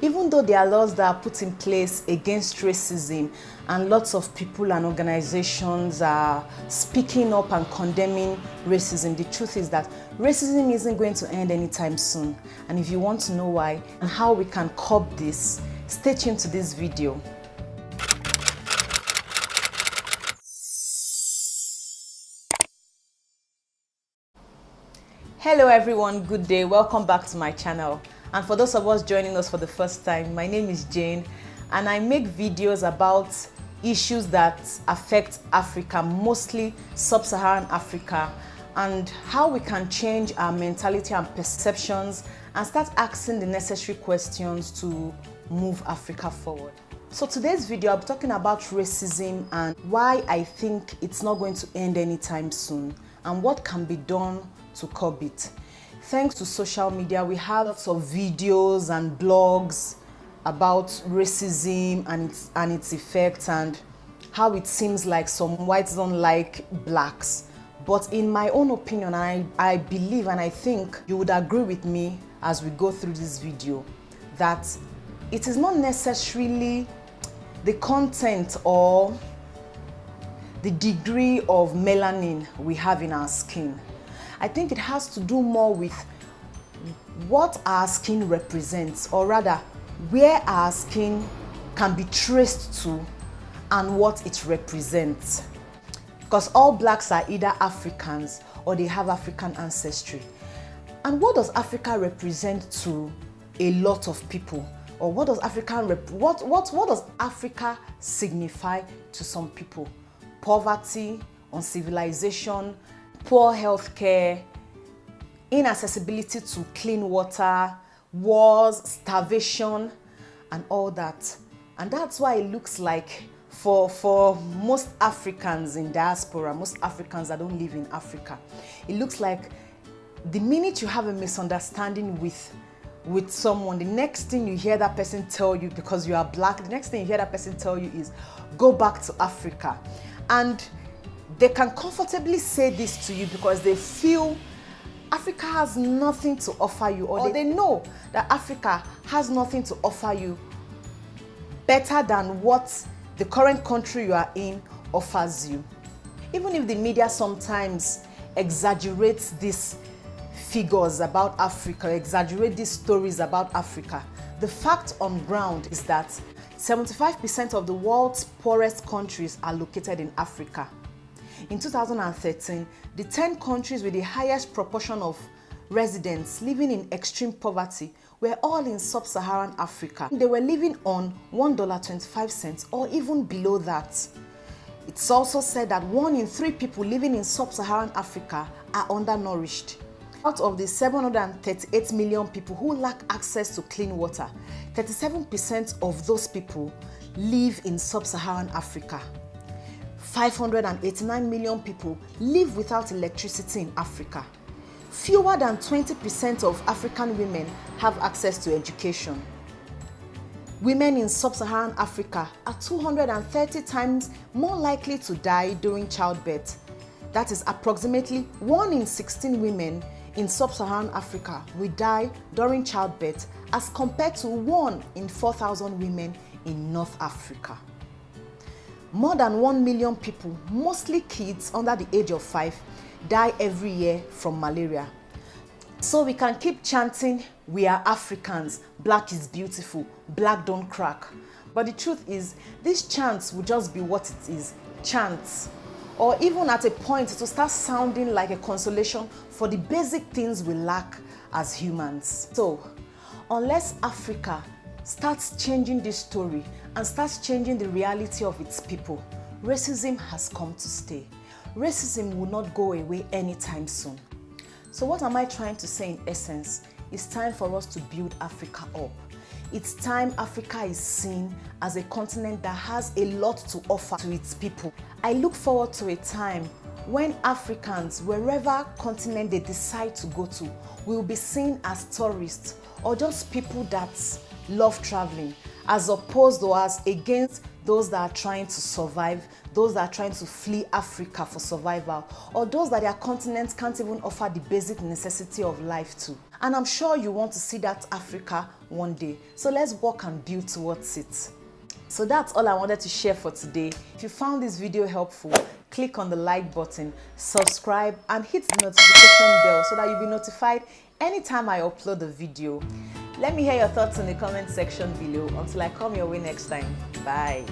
Even though there are laws that are put in place against racism and lots of people and organizations are speaking up and condemning racism, the truth is that racism isn't going to end anytime soon. And if you want to know why and how we can curb this, stay tuned to this video. Hello everyone, good day, welcome back to my channel. And for those of us joining us for the first time, my name is Jane and I make videos about issues that affect Africa, mostly sub-Saharan Africa, and how we can change our mentality and perceptions and start asking the necessary questions to move Africa forward. So today's video, I'll be talking about racism and why I think it's not going to end anytime soon and what can be done to curb it. Thanks to social media, we have lots of videos and blogs about racism and its effects and how it seems like some whites don't like blacks. But in my own opinion, I believe and I think you would agree with me as we go through this video that it is not necessarily the content or the degree of melanin we have in our skin. I think it has to do more with what our skin represents, or rather, where our skin can be traced to and what it represents. Because all blacks are either Africans or they have African ancestry. And what does Africa represent to a lot of people? Or what does what does Africa signify to some people? Poverty, uncivilization, poor healthcare, inaccessibility to clean water, wars, starvation, and all that. And that's why it looks like for most Africans in diaspora, most Africans that don't live in Africa, it looks like the minute you have a misunderstanding with someone, the next thing you hear that person tell you, because you are black, the next thing you hear that person tell you is, go back to Africa. And they can comfortably say this to you because they feel Africa has nothing to offer you, or they know that Africa has nothing to offer you better than what the current country you are in offers you. Even if the media sometimes exaggerates these figures about Africa, exaggerate these stories about Africa, the fact on ground is that 75% of the world's poorest countries are located in Africa. In 2013, the 10 countries with the highest proportion of residents living in extreme poverty were all in sub-Saharan Africa. They were living on $1.25 or even below that. It's also said that 1 in 3 people living in sub-Saharan Africa are undernourished. Out of the 738 million people who lack access to clean water, 37% of those people live in sub-Saharan Africa. 589 million people live without electricity in Africa. Fewer than 20% of African women have access to education. Women in sub-Saharan Africa are 230 times more likely to die during childbirth. That is approximately 1 in 16 women in sub-Saharan Africa will die during childbirth as compared to 1 in 4,000 women in North Africa. More than 1 million people, mostly kids under the age of 5, die every year from malaria. So we can keep chanting, we are Africans, black is beautiful, black don't crack. But the truth is, these chants will just be what it is, chants. Or even at a point, it will start sounding like a consolation for the basic things we lack as humans. So, unless Africa starts changing this story and starts changing the reality of its people, racism has come to stay. Racism will not go away anytime soon. So what am I trying to say in essence? It's time for us to build Africa up. It's time Africa is seen as a continent that has a lot to offer to its people. I look forward to a time when Africans, wherever continent they decide to go to, will be seen as tourists or just people that love traveling, as opposed to as against those that are trying to survive, those that are trying to flee Africa for survival, or those that their continents can't even offer the basic necessity of life to. And I'm sure you want to see that Africa one day. So let's work and build towards it. So that's all I wanted to share for today. If you found this video helpful, click on the like button, subscribe, and hit the notification bell so that you'll be notified anytime I upload a video. Let me hear your thoughts in the comment section below. Until I come your way next time. Bye.